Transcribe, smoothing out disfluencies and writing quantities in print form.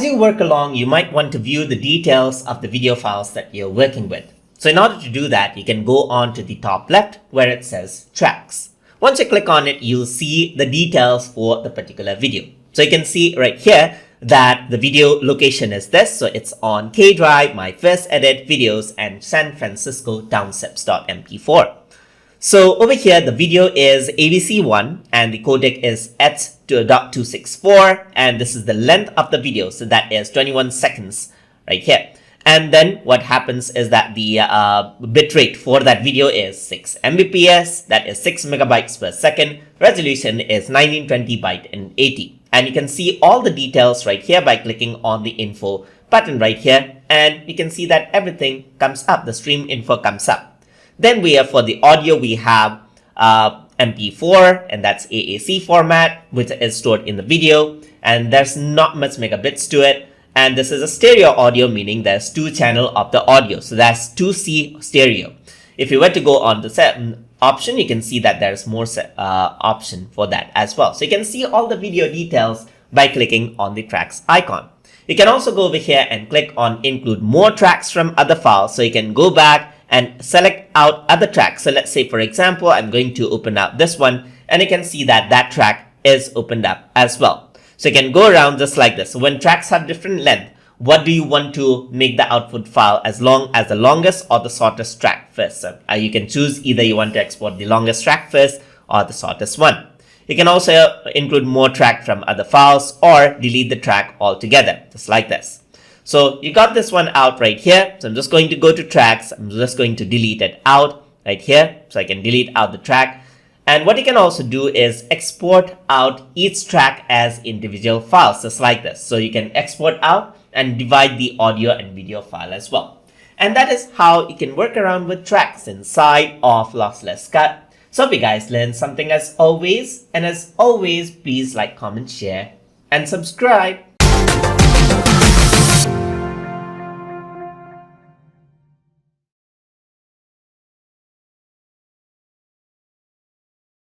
you work along, you might want to view the details of the video files that you're working with. So in order to do that, you can go on to the top left where it says tracks. Once you click on it, you'll see the details for the particular video. So you can see right here that the video location is this. So it's on K Drive, my first edit videos, and San Francisco downsips.mp4. So over here, the video is ABC1 and the codec is H.264, and this is the length of the video. So that is 21 seconds right here. And then what happens is that the bitrate for that video is 6 Mbps, that is 6 megabytes per second. Resolution is 1920 by 1080. And you can see all the details right here by clicking on the info button right here. And you can see that everything comes up, the stream info comes up. Then we have for the audio, we have MP4, and that's AAC format, which is stored in the video. And there's not much megabits to it. And this is a stereo audio, meaning there's 2 channel of the audio. So that's 2C stereo. If you were to go on the set option, you can see that there's more option for that as well. So you can see all the video details by clicking on the tracks icon. You can also go over here and click on include more tracks from other files. So you can go back and select out other tracks. So let's say, for example, I'm going to open up this one, and you can see that that track is opened up as well. So you can go around just like this. So when tracks have different length, what do you want to make the output file as long as the longest or the shortest track first? So you can choose either you want to export the longest track first or the shortest one. You can also include more track from other files or delete the track altogether, just like this. So you got this one out right here. So I'm just going to go to tracks. I'm just going to delete it out right here. So I can delete out the track. And what you can also do is export out each track as individual files, just like this. So you can export out and divide the audio and video file as well. And that is how you can work around with tracks inside of LossLessCut. So hope you guys learned something as always. And as always, please like, comment, share, and subscribe.